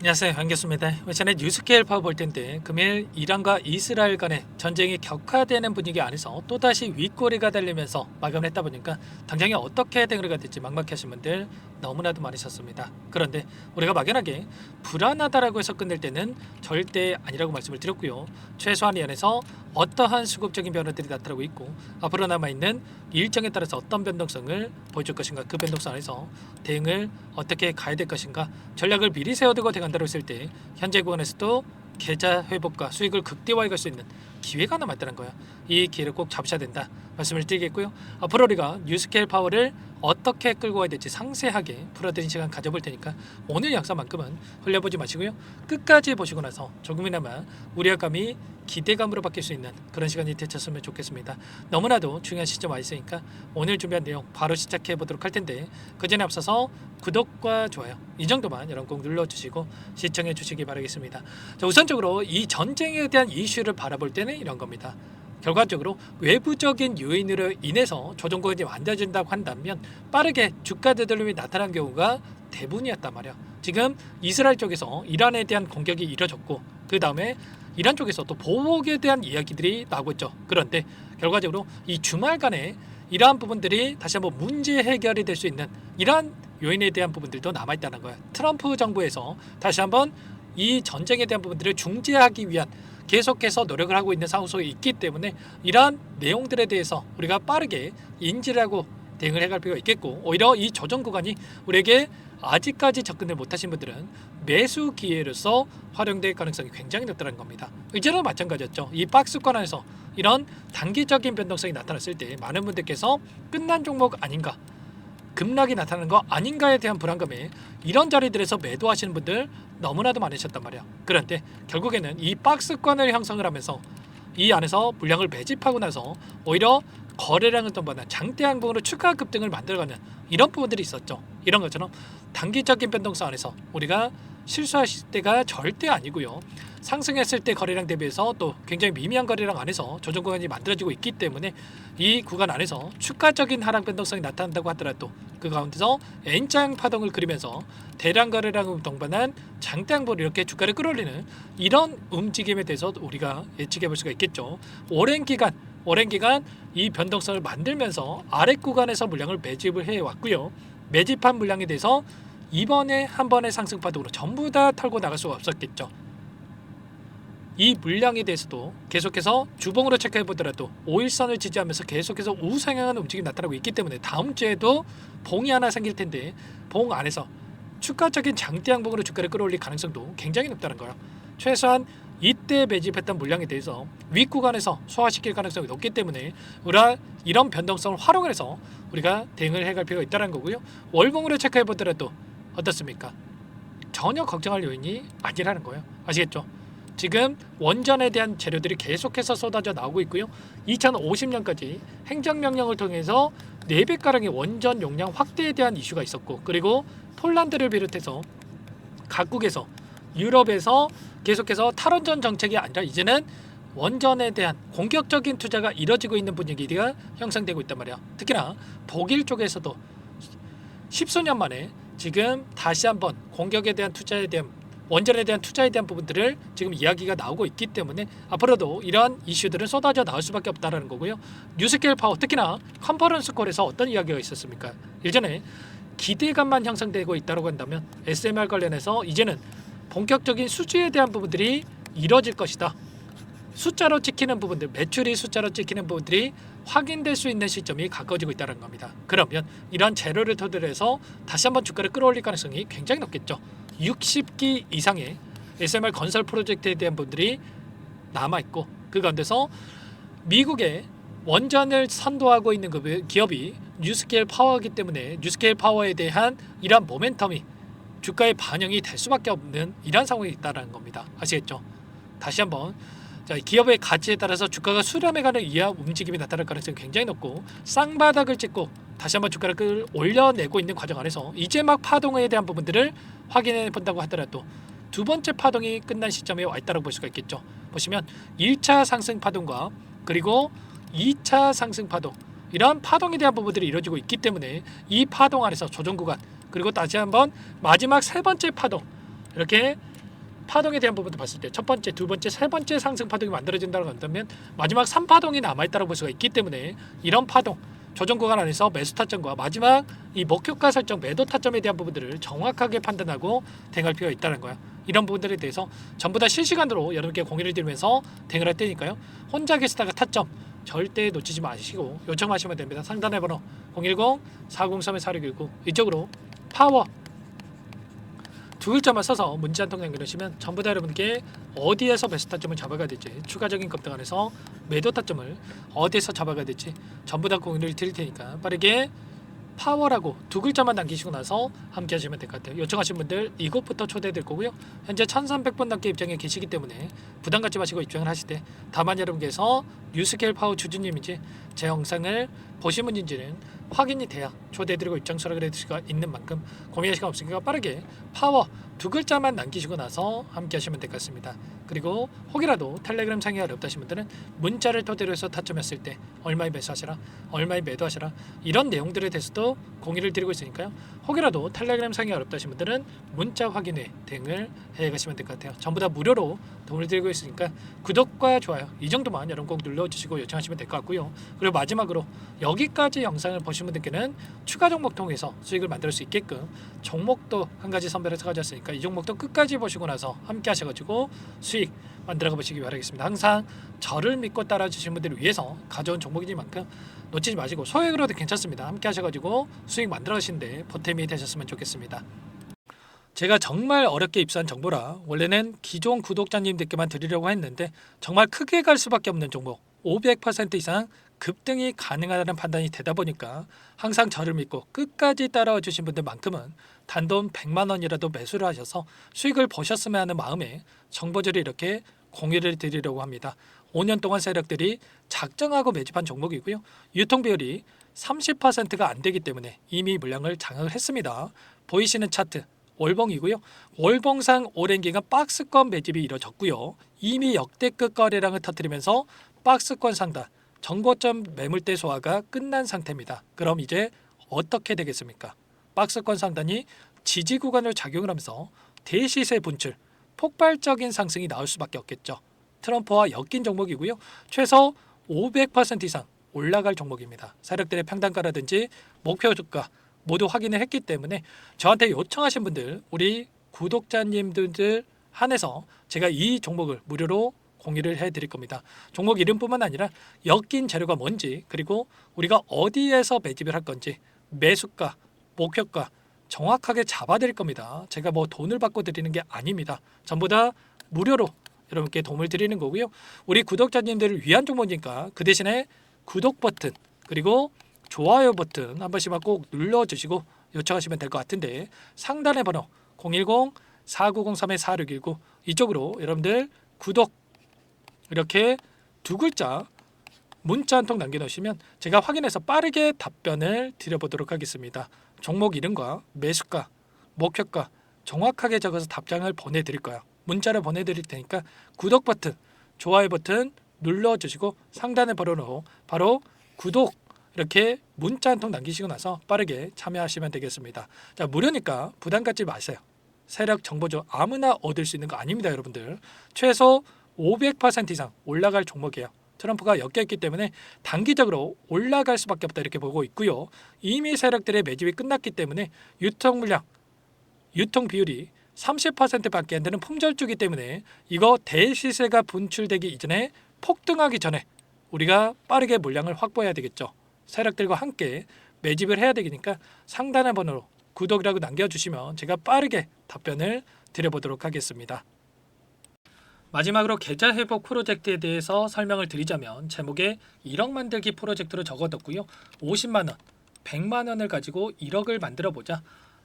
안녕하세요. 반갑습니다. 전에 뉴스케일 파워 볼 텐데 금일 이란과 이스라엘 간의 전쟁이 격화되는 분위기 안에서 또다시 윗꼬리가 달리면서 마감을 했다 보니까 당장에 어떻게 대응을 될지 막막하신 분들 너무나도 많으셨습니다. 그런데 우리가 막연하게 불안하다라고 해서 끝낼 때는 절대 아니라고 말씀을 드렸고요. 최소한 이 안에서 어떠한 수급적인 변화들이 나타나고 있고 앞으로 남아있는 일정에 따라서 어떤 변동성을 보여줄 것인가, 그 변동성 안에서 대응을 어떻게 가야 될 것인가, 전략을 미리 세워두고 대응한다고 했을 때 현재 구간에서도 계좌 회복과 수익을 극대화해 갈 수 있는 기회가 남아있다는 거예요. 이 기회를 꼭 잡으셔야 된다 말씀을 드리겠고요. 앞으로 우리가 뉴스케일 파워를 어떻게 끌고 가야 될지 상세하게 풀어드린 시간 가져볼 테니까 오늘 영상만큼은 흘려보지 마시고요. 끝까지 보시고 나서 조금이나마 우려감이 기대감으로 바뀔 수 있는 그런 시간이 되셨으면 좋겠습니다. 너무나도 중요한 시점 와 있으니까 오늘 준비한 내용 바로 시작해 보도록 할 텐데 그 전에 앞서서 구독과 좋아요 이 정도만 여러분 꼭 눌러주시고 시청해 주시기 바라겠습니다. 자, 우선적으로 이 전쟁에 대한 이슈를 바라볼 때는 이런 겁니다. 결과적으로 외부적인 요인으로 인해서 조정국이 만들어진다고 한다면 빠르게 주가 되돌림이 나타난 경우가 대부분이었단 말이야. 지금 이스라엘 쪽에서 이란에 대한 공격이 이뤄졌고 그 다음에 이란 쪽에서 또 보복에 대한 이야기들이 나오고 있죠. 그런데 결과적으로 이 주말간에 이러한 부분들이 다시 한번 문제 해결이 될 수 있는 이러한 요인에 대한 부분들도 남아있다는 거야. 트럼프 정부에서 다시 한번 이 전쟁에 대한 부분들을 중재하기 위한 계속해서 노력을 하고 있는 상황 속에 있기 때문에 이러한 내용들에 대해서 우리가 빠르게 인지를 하고 대응을 해갈 필요가 있겠고, 오히려 이 조정 구간이 우리에게 아직까지 접근을 못하신 분들은 매수 기회로서 활용될 가능성이 굉장히 높다는 겁니다. 이제는 마찬가지였죠. 이 박스권 안에서 이런 단기적인 변동성이 나타났을 때 많은 분들께서 끝난 종목 아닌가, 급락이 나타나는 거 아닌가에 대한 불안감에 이런 자리들에서 매도하시는 분들 너무나도 많으셨단 말이야. 그런데 결국에는 이 박스권을 형성을 하면서 이 안에서 물량을 매집하고 나서 오히려 거래량을 넘보다 장대 양봉으로 추가 급등을 만들어가는 이런 부분들이 있었죠. 이런 것처럼 단기적인 변동성 안에서 우리가 실수하실 때가 절대 아니고요. 상승했을 때 거래량 대비해서 또 굉장히 미미한 거래량 안에서 조정 구간이 만들어지고 있기 때문에 이 구간 안에서 추가적인 하락 변동성이 나타난다고 하더라도 그 가운데서 N장 파동을 그리면서 대량 거래량을 동반한 장대양봉 이렇게 주가를 끌어올리는 이런 움직임에 대해서 우리가 예측해 볼 수가 있겠죠. 오랜 기간 이 변동성을 만들면서 아래 구간에서 물량을 매집을 해왔고요. 매집한 물량에 대해서 이번에 한 번의 상승 파동으로 전부 다 털고 나갈 수가 없었겠죠. 이 물량에 대해서도 계속해서 주봉으로 체크해 보더라도 5일선을 지지하면서 계속해서 우상향하는 움직임이 나타나고 있기 때문에 다음 주에도 봉이 하나 생길 텐데 봉 안에서 추가적인 장대양봉으로 주가를 끌어올릴 가능성도 굉장히 높다는 거예요. 최소한 이때 매집했던 물량에 대해서 윗구간에서 소화시킬 가능성이 높기 때문에 우리가 이런 변동성을 활용해서 우리가 대응을 해갈 필요가 있다는 거고요. 월봉으로 체크해 보더라도 어떻습니까? 전혀 걱정할 요인이 아니라는 거예요. 아시겠죠? 지금 원전에 대한 재료들이 계속해서 쏟아져 나오고 있고요. 2050년까지 행정명령을 통해서 4배가량의 원전 용량 확대에 대한 이슈가 있었고, 그리고 폴란드를 비롯해서 각국에서 유럽에서 계속해서 탈원전 정책이 아니라 이제는 원전에 대한 공격적인 투자가 이뤄지고 있는 분위기가 형성되고 있단 말이야. 특히나 독일 쪽에서도 십수년 만에 지금 다시 한번 공격에 대한 투자에 대한 원전에 대한 투자에 대한 부분들을 지금 이야기가 나오고 있기 때문에 앞으로도 이러한 이슈들은 쏟아져 나올 수밖에 없다는 거고요. 뉴스케일 파워, 특히나 컨퍼런스 콜에서 어떤 이야기가 있었습니까? 예전에 기대감만 형성되고 있다고 한다면 SMR 관련해서 이제는 본격적인 수주에 대한 부분들이 이뤄질 것이다. 숫자로 찍히는 부분들, 매출이 숫자로 찍히는 부분들이 확인될 수 있는 시점이 가까워지고 있다는 겁니다. 그러면 이러한 재료를 토대로 해서 다시 한번 주가를 끌어올릴 가능성이 굉장히 높겠죠. 60기 이상의 SMR 건설 프로젝트에 대한 분들이 남아있고, 그 가운데서 미국의 원전을 선도하고 있는 그 기업이 뉴스케일 파워이기 때문에 뉴스케일 파워에 대한 이러한 모멘텀이 주가에 반영이 될 수밖에 없는 이러한 상황이 있다는 겁니다. 아시겠죠? 다시 한번 기업의 가치에 따라서 주가가 수렴해가는 이하 움직임이 나타날 가능성이 굉장히 높고, 쌍바닥을 찍고 다시 한번 주가를 끌어올려내고 있는 과정 안에서 이제 막 파동에 대한 부분들을 확인해 본다고 하더라도 두 번째 파동이 끝난 시점에 와 있다고 볼 수가 있겠죠. 보시면 1차 상승 파동과 그리고 2차 상승 파동, 이러한 파동에 대한 부분들이 이루어지고 있기 때문에 이 파동 안에서 조정 구간, 그리고 다시 한번 마지막 세 번째 파동, 이렇게 파동에 대한 부분도 봤을 때 첫 번째, 두 번째, 세 번째 상승 파동이 만들어진다고 한다면 마지막 3파동이 남아있다고 볼 수가 있기 때문에 이런 파동 조정 구간 안에서 매수 타점과 마지막 이 목표가 설정 매도 타점에 대한 부분들을 정확하게 판단하고 대응할 필요가 있다는 거야. 이런 부분들에 대해서 전부 다 실시간으로 여러분께 공유를 드리면서 대응을 할 테니까요. 혼자 계시다가 타점 절대 놓치지 마시고 요청하시면 됩니다. 상단의 번호 010-403-4619 이쪽으로 파워 두 글자만 써서 문자 한 통 남겨주시면 전부 다 여러분께 어디에서 매수 타점을 잡아가야 될지 추가적인 급등 안에서 매도 타점을 어디에서 잡아가야 될지 전부 다 공유를 드릴 테니까 빠르게 파워라고 두 글자만 남기시고 나서 함께 하시면 될 것 같아요. 요청하신 분들 이곳부터 초대될 거고요. 현재 1300분 넘게 입장해 계시기 때문에 부담 갖지 마시고 입장을 하실 때 다만 여러분께서 뉴스케일 파워 주주님인지 제 영상을 보신 분인지는 확인이 돼야 초대해드리고 입장 수락을 해드릴 수가 있는 만큼 고민할 시간 없으니까 빠르게 파워 두 글자만 남기시고 나서 함께 하시면 될 것 같습니다. 그리고 혹이라도 텔레그램 창이 어렵다 하신 분들은 문자를 토대로 해서 타점했을 때 얼마에 매수하시라 얼마에 매도하시라 이런 내용들에 대해서도 공유를 드리고 있으니까요. 혹이라도 텔레그램 창이 어렵다 하신 분들은 문자 확인 후에 대응을 해가시면 될 것 같아요. 전부 다 무료로 도움을 드리고 있으니까 구독과 좋아요 이 정도만 여러분 꼭 눌러주시고 요청하시면 될 것 같고요. 그리고 마지막으로 여기까지 영상을 보신 분들께는 추가 종목 통해서 수익을 만들 수 있게끔 종목도 한 가지 선별해서 가져왔으니까 이 종목도 끝까지 보시고 나서 함께 하셔가지고 수익 만들어 보시기 바라겠습니다. 항상 저를 믿고 따라주신 분들을 위해서 가져온 종목이니만큼 놓치지 마시고 소액으로도 괜찮습니다. 함께 하셔가지고 수익 만들어 가시는데 보탬이 되셨으면 좋겠습니다. 제가 정말 어렵게 입수한 정보라 원래는 기존 구독자님들께만 드리려고 했는데 정말 크게 갈 수밖에 없는 종목 500% 이상 급등이 가능하다는 판단이 되다 보니까 항상 저를 믿고 끝까지 따라와 주신 분들만큼은 단돈 100만 원이라도 매수를 하셔서 수익을 보셨으면 하는 마음에 정보들을 이렇게 공유를 드리려고 합니다. 5년 동안 세력들이 작정하고 매집한 종목이고요. 유통 비율이 30%가 안 되기 때문에 이미 물량을 장악을 했습니다. 보이시는 차트 월봉이고요. 월봉상 오랜 기간 박스권 매집이 이뤄졌고요. 이미 역대급 거래량을 터뜨리면서 박스권 상단 정고점 매물대 소화가 끝난 상태입니다. 그럼 이제 어떻게 되겠습니까? 박스권 상단이 지지 구간을 작용을 하면서 대시세 분출, 폭발적인 상승이 나올 수밖에 없겠죠. 트럼프와 엮인 종목이고요. 최소 500% 이상 올라갈 종목입니다. 세력들의 평단가라든지 목표 주가 모두 확인을 했기 때문에 저한테 요청하신 분들 우리 구독자님들 한해서 제가 이 종목을 무료로 공유를 해드릴 겁니다. 종목 이름뿐만 아니라 엮인 재료가 뭔지 그리고 우리가 어디에서 매집을 할 건지 매수가, 목표가 정확하게 잡아드릴 겁니다. 제가 뭐 돈을 받고 드리는 게 아닙니다. 전부 다 무료로 여러분께 도움을 드리는 거고요. 우리 구독자님들을 위한 종목이니까 그 대신에 구독 버튼 그리고 좋아요 버튼 한 번씩만 꼭 눌러주시고 요청하시면 될 것 같은데 상단의 번호 010-4903-4619 이쪽으로 여러분들 구독 이렇게 두 글자 문자 한 통 남겨놓으시면 제가 확인해서 빠르게 답변을 드려보도록 하겠습니다. 종목 이름과 매수가, 목표가 정확하게 적어서 답장을 보내드릴 거예요. 문자를 보내드릴 테니까 구독 버튼, 좋아요 버튼 눌러주시고 상단의 번호로 바로 구독 이렇게 문자 한 통 남기시고 나서 빠르게 참여하시면 되겠습니다. 자, 무료니까 부담 갖지 마세요. 세력 정보죠. 아무나 얻을 수 있는 거 아닙니다, 여러분들. 최소 500% 이상 올라갈 종목이에요. 트럼프가 엮여있기 때문에 단기적으로 올라갈 수밖에 없다 이렇게 보고 있고요. 이미 세력들의 매집이 끝났기 때문에 유통 물량, 유통 비율이 30%밖에 안 되는 품절주기 때문에 이거 대시세가 분출되기 이전에 폭등하기 전에 우리가 빠르게 물량을 확보해야 되겠죠. 세력들과 함께 매집을 해야 되니까 상단의 번호로 구독이라고 남겨주시면 제가 빠르게 답변을 드려보도록 하겠습니다. 마지막으로 계좌 회복 프로젝트에 대해서 설명을 드리자면 제목에 1억 만들기 프로젝트로 적어뒀고요. 50만 원, 100만 원을 가지고 1억을 만들어 보자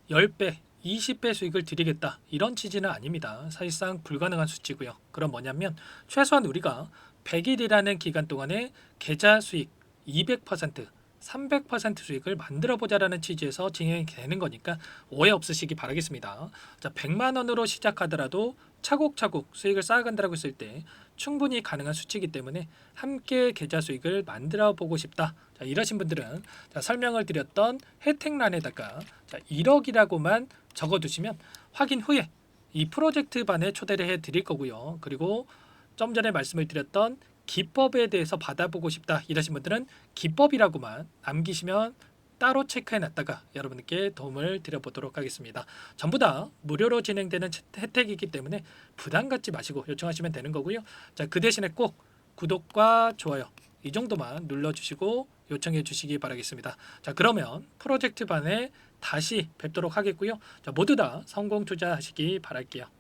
10배, 20배 수익을 드리겠다 이런 취지는 아닙니다. 사실상 불가능한 수치고요. 그럼 뭐냐면 최소한 우리가 100일이라는 기간 동안에 계좌 수익 200%, 300% 수익을 만들어 보자라는 취지에서 진행이 되는 거니까 오해 없으시기 바라겠습니다. 자, 100만 원으로 시작하더라도 차곡차곡 수익을 쌓아간다고 했을 때 충분히 가능한 수치이기 때문에 함께 계좌 수익을 만들어 보고 싶다. 자, 이러신 분들은 자, 설명을 드렸던 혜택란에다가 자, 1억이라고만 적어두시면 확인 후에 이 프로젝트 반에 초대를 해 드릴 거고요. 그리고 좀 전에 말씀을 드렸던 기법에 대해서 받아보고 싶다 이러신 분들은 기법이라고만 남기시면 따로 체크해 놨다가 여러분께 도움을 드려보도록 하겠습니다. 전부 다 무료로 진행되는 혜택이기 때문에 부담 갖지 마시고 요청하시면 되는 거고요. 자, 그 대신에 꼭 구독과 좋아요 이 정도만 눌러주시고 요청해 주시기 바라겠습니다. 자, 그러면 프로젝트 반에 다시 뵙도록 하겠고요. 자, 모두 다 성공 투자하시기 바랄게요.